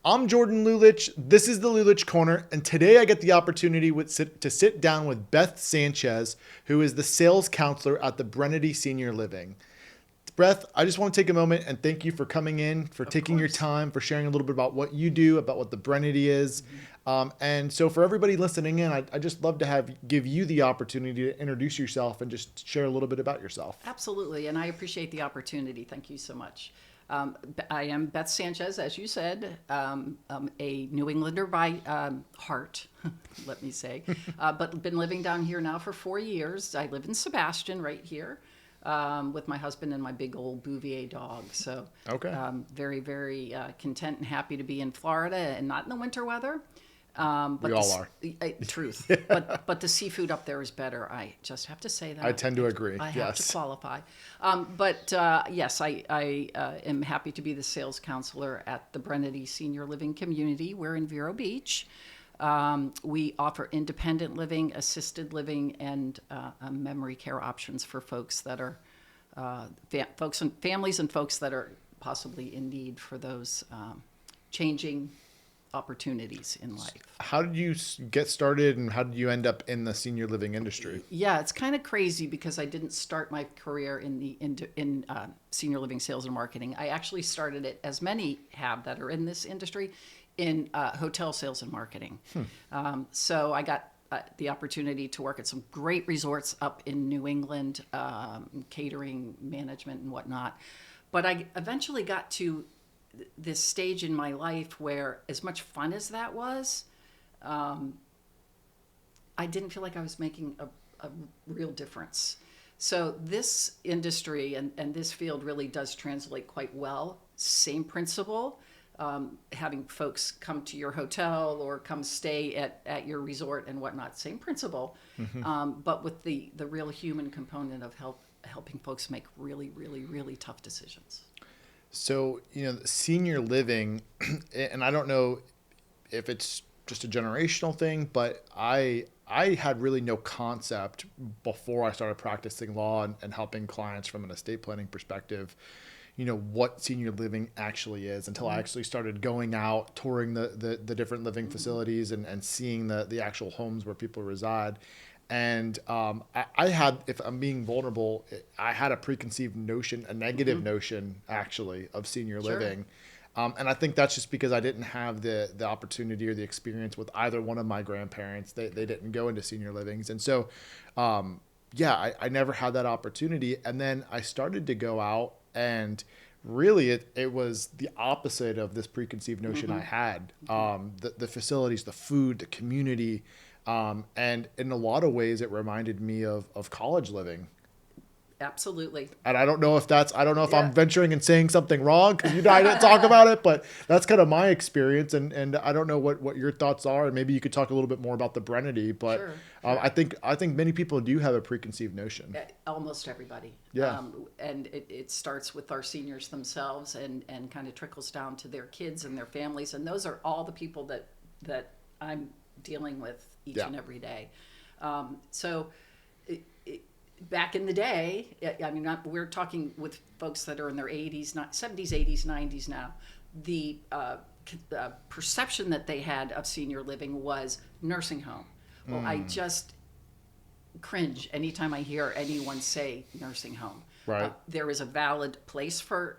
I'm Jordan Lulich. This is the Lulich Corner, and today I get the opportunity to sit down with Beth Sanchez, who is the sales counselor at the Brennity Senior Living. Beth, I just want to take a moment and thank you for coming in, for Of taking your course. time, for sharing a little bit about what you do, about what the Brennity is. Mhm. And so for everybody listening in, I just love to give you the opportunity to introduce yourself and just share a little bit about yourself. Absolutely, and I appreciate the opportunity. Thank you so much. I am Beth Sanchez, as you said, a New Englander by heart, let me say, but been living down here now for 4 years. I live in Sebastian, right here, with my husband and my big old Bouvier dog. So, Okay. very, very content and happy to be in Florida and not in the winter weather. We But all are. truth, but the seafood up there is better. I just have to say I that. tend to agree. I have to Yes. qualify. But yes, I am happy to be the sales counselor at the Brennity Senior Living Community. We're in Vero Beach. We offer independent living, assisted living, and memory care options for folks that are folks and families and folks that are possibly in need for those changing opportunities in life. How did you get started and how did you end up in the senior living industry? Yeah, it's kind of crazy because I didn't start my career in senior living sales and marketing. I actually started it, as many have that are in this industry, in hotel sales and marketing. So I got the opportunity to work at some great resorts up in New England, catering, management, and whatnot. But I eventually got to this stage in my life where, as much fun as that was, I didn't feel like I was making a real difference. So this industry and this field really does translate quite well. Same principle, having folks come to your hotel or come stay at your resort and whatnot. Same principle, but with the real human component of helping folks make really, really, really tough decisions. So, senior living, and I don't know if it's just a generational thing, but I had really no concept before I started practicing law and helping clients from an estate planning perspective, what senior living actually is until I actually started going out, touring the different living facilities and seeing the actual homes where people reside. And I had, if I'm being vulnerable, I had a preconceived notion, a negative notion actually of senior Sure. living. And I think that's just because I didn't have the opportunity or the experience with either one of my grandparents. They didn't go into senior livings. And so, yeah, I never had that opportunity. And then I started to go out and really it was the opposite of this preconceived notion I had. The facilities, the food, the community. And in a lot of ways, it reminded me of college living. Absolutely. And I don't know if Yeah. I'm venturing and saying something wrong because you and I didn't talk about it, but that's kind of my experience. And I don't know what your thoughts are. And maybe you could talk a little bit more about the Brennity, but Sure. Sure. I think many people do have a preconceived notion. Almost everybody. Yeah. And it starts with our seniors themselves and kind of trickles down to their kids and their families. And those are all the people that I'm dealing with each Yeah. and every day. So back in the day, I mean, we're talking with folks that are in their 80s, 70s, 80s, 90s now. The perception that they had of senior living was nursing home. Well, I just cringe anytime I hear anyone say nursing home. Right. There is a valid place for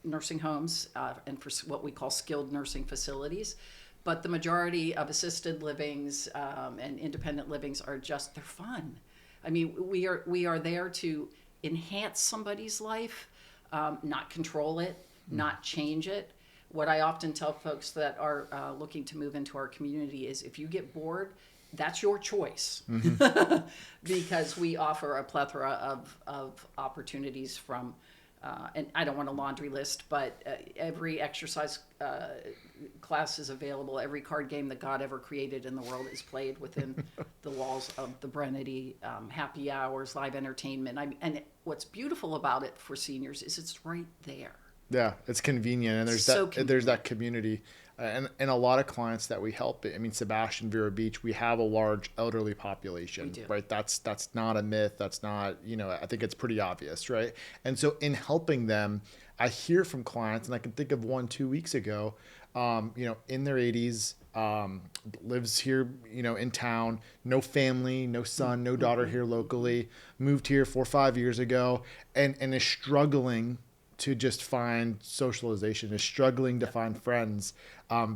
nursing homes and for what we call skilled nursing facilities, but the majority of assisted livings and independent livings are just they're fun. I mean, we are there to enhance somebody's life, not control it, not change it. What I often tell folks that are looking to move into our community is if you get bored, that's your choice because we offer a plethora of opportunities from and I don't want a laundry list, but every exercise class is available. Every card game that God ever created in the world is played within the walls of the Brennity. Happy hours, live entertainment. And what's beautiful about it for seniors is it's right there. Yeah, it's convenient, and So there's convenient. that community. And a lot of clients that we help, I mean, Sebastian, Vero Beach, we have a large elderly population, We do. right? That's not a myth. That's not, I think it's pretty obvious, right? And so in helping them, I hear from clients, and I can think of one 2 weeks ago, in their 80s, lives here, in town, no family, no son, no daughter here locally, moved here 4 or 5 years ago, and is struggling to just find socialization, is struggling to find friends,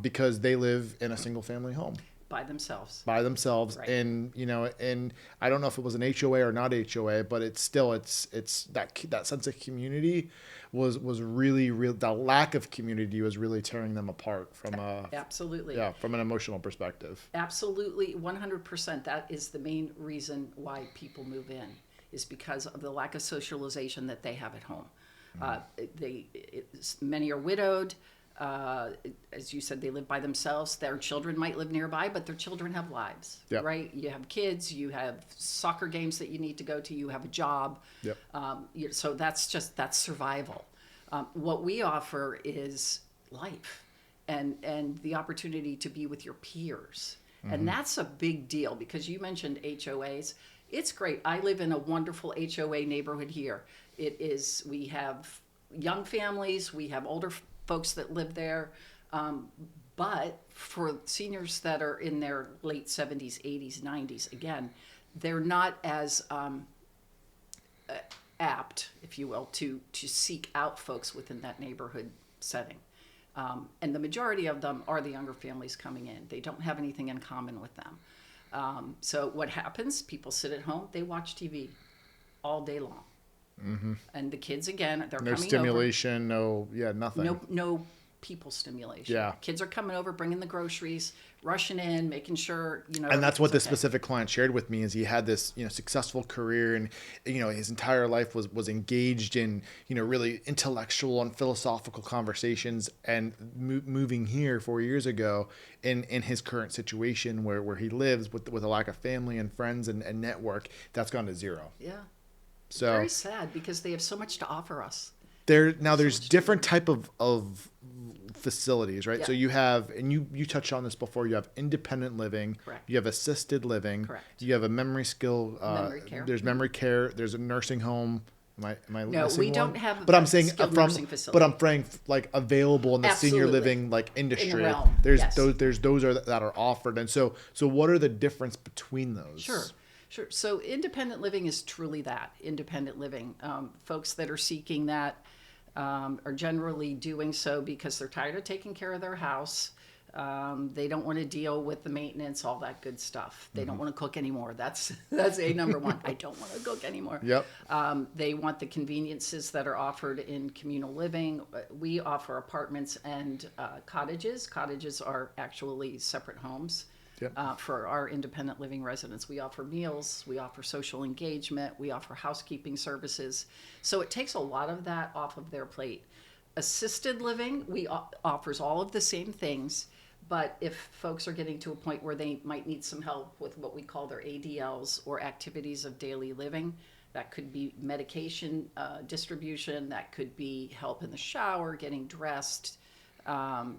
because they live in a single family home By themselves. by themselves. Right. And I don't know if it was an HOA or not HOA, but it's still, it's that sense of community was really real. The lack of community was really tearing them apart from Absolutely. from an emotional perspective. Absolutely, 100%. That is the main reason why people move in, is because of the lack of socialization that they have at home. Many are widowed. As you said, they live by themselves. Their children might live nearby, but their children have lives, Yep. right? You have kids, you have soccer games that you need to go to, you have a job. Yep. So that's survival. What we offer is life and the opportunity to be with your peers. And that's a big deal, because you mentioned HOAs. It's great. I live in a wonderful HOA neighborhood here. We have young families, we have older folks that live there. But for seniors that are in their late 70s, 80s, 90s, again, they're not as apt, if you will, to seek out folks within that neighborhood setting. And the majority of them are the younger families coming in. They don't have anything in common with them. So what happens? People sit at home, they watch TV all day long. Mm-hmm. And the kids, again, they're No coming stimulation, over. nothing. No people stimulation. Yeah. Kids are coming over, bringing the groceries, rushing in, making sure, And that's what this okay. specific client shared with me, is he had this, successful career, and, his entire life was engaged in, really intellectual and philosophical conversations, and moving here 4 years ago in his current situation where he lives with a lack of family and friends and network, that's gone to zero. Yeah. So Very sad, because they have so much to offer us. there's different type of facilities, right? Yeah. So you have, and you touched on this before, you have independent living. Correct. You have assisted living. Correct. You have a memory Memory care. There's memory care. There's a nursing home. Am I No, missing we one? don't have But I'm a saying skilled nursing facility. but I'm saying like available in the senior Absolutely. living industry. In the realm, There's yes. those that are offered. And so what are the difference between those? Sure. So independent living is truly that, independent living. Folks that are seeking that are generally doing so because they're tired of taking care of their house. They don't want to deal with the maintenance, all that good stuff. They don't want to cook anymore. That's a number one. I don't want to cook anymore. Yep. They want the conveniences that are offered in communal living. We offer apartments and cottages. Cottages are actually separate homes. Yep. For our independent living residents. We offer meals, we offer social engagement, we offer housekeeping services. So it takes a lot of that off of their plate. Assisted living, offers all of the same things, but if folks are getting to a point where they might need some help with what we call their ADLs, or activities of daily living, that could be medication distribution, that could be help in the shower, getting dressed,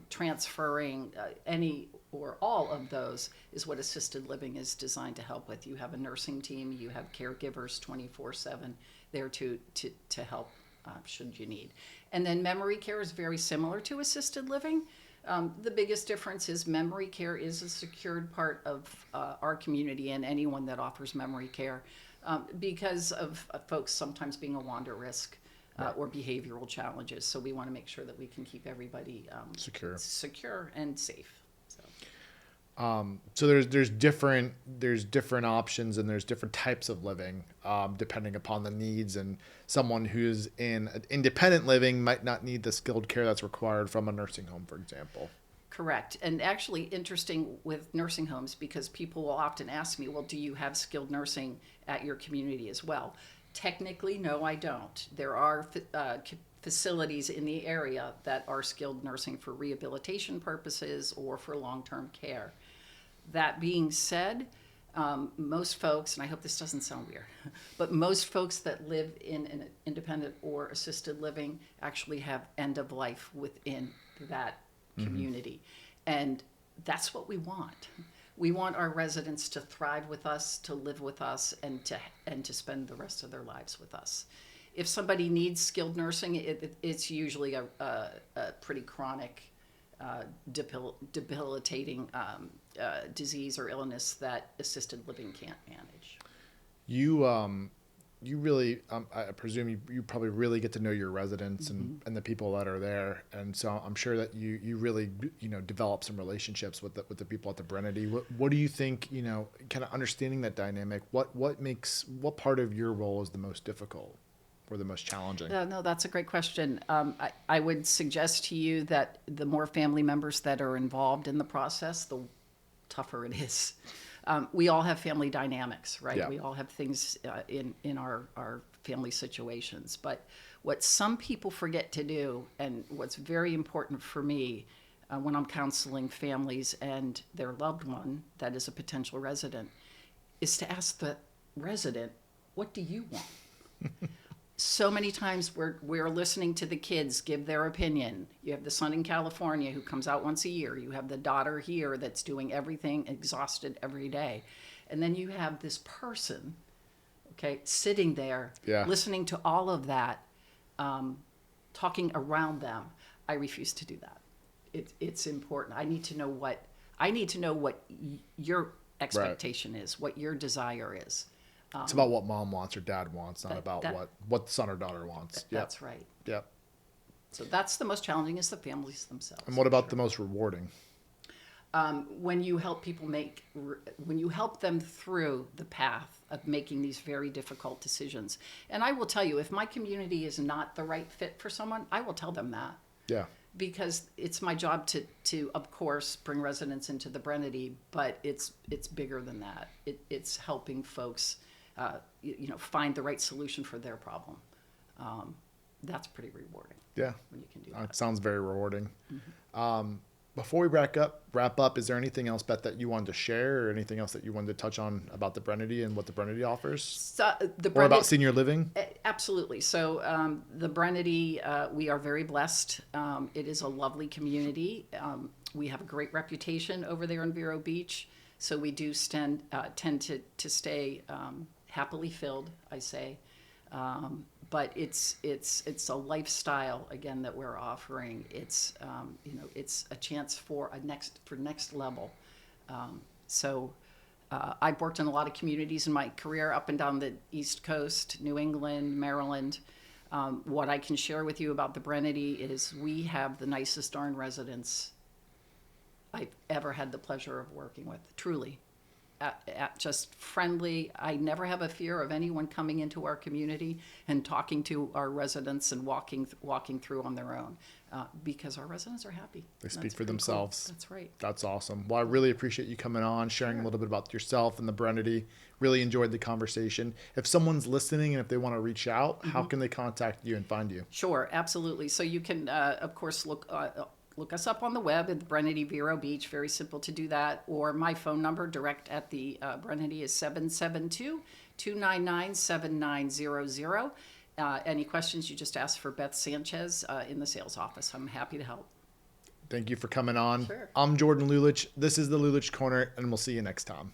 transferring, any or all of those is what assisted living is designed to help with. You have a nursing team, you have caregivers 24/7 there to help should you need. And then memory care is very similar to assisted living. The biggest difference is memory care is a secured part of our community, and anyone that offers memory care, because of folks sometimes being a wander risk. Or behavioral challenges. So we want to make sure that we can keep everybody secure and safe. So there's different options, and there's different types of living, depending upon the needs. And someone who's in independent living might not need the skilled care that's required from a nursing home, for example. Correct. And actually interesting with nursing homes, because people will often ask me, well, do you have skilled nursing at your community as well? Technically, no, I don't. There are facilities in the area that are skilled nursing for rehabilitation purposes or for long-term care. That being said, most folks, and I hope this doesn't sound weird, but most folks that live in an independent or assisted living actually have end of life within that community. And that's what we want. We want our residents to thrive with us, to live with us, and to spend the rest of their lives with us. If somebody needs skilled nursing, it's usually a pretty chronic, debilitating disease or illness that assisted living can't manage. You really, I presume you probably really get to know your residents and the people that are there. And so I'm sure that you really, develop some relationships with the people at the Brennity. What do you think, kind of understanding that dynamic, what part of your role is the most difficult or the most challenging? No, that's a great question. I would suggest to you that the more family members that are involved in the process, the tougher it is. We all have family dynamics, right? Yeah. We all have things in our family situations. But what some people forget to do, and what's very important for me when I'm counseling families and their loved one that is a potential resident, is to ask the resident, what do you want? So many times we're listening to the kids give their opinion. You have the son in California who comes out once a year. You have the daughter here that's doing everything, exhausted every day. And then you have this person, okay, sitting there, listening to all of that, talking around them. I refuse to do that. It's important. I need to know what your expectation is, what your desire is. It's about what mom wants or dad wants, not about what son or daughter wants. That's right. Yep. So that's the most challenging is the families themselves. And what about the most rewarding? When you help people when you help them through the path of making these very difficult decisions. And I will tell you, if my community is not the right fit for someone, I will tell them that. Yeah. Because it's my job to of course bring residents into the Brennity, but it's bigger than that. It's helping folks find the right solution for their problem. That's pretty rewarding. Yeah. When you can do that. It sounds very rewarding. Before we wrap up, is there anything else, Beth, that you wanted to share or anything else that you wanted to touch on about the Brennity and what the Brennity offers? So, or about senior living? Absolutely. So the Brennity, we are very blessed. It is a lovely community. We have a great reputation over there in Vero Beach. So we do tend to stay happily filled, I say. But it's a lifestyle again that we're offering. It's it's a chance for next level. I've worked in a lot of communities in my career up and down the East Coast, New England, Maryland. What I can share with you about the Brennity is we have the nicest darn residents I've ever had the pleasure of working with. Truly. Just friendly. I never have a fear of anyone coming into our community and talking to our residents and walking through on their own because our residents are happy. They speak for themselves. Cool. That's right. That's awesome. Well, I really appreciate you coming on, sharing a little bit about yourself and the Brennity. Really enjoyed the conversation. If someone's listening and if they want to reach out, how can they contact you and find you? Sure, absolutely. So you can, of course, look us up on the web at the Brennity Vero Beach. Very simple to do that. Or my phone number direct at the Brennity is 772-299-7900. Any questions, you just ask for Beth Sanchez in the sales office. I'm happy to help. Thank you for coming on. Sure. I'm Jordan Lulich. This is the Lulich Corner, and we'll see you next time.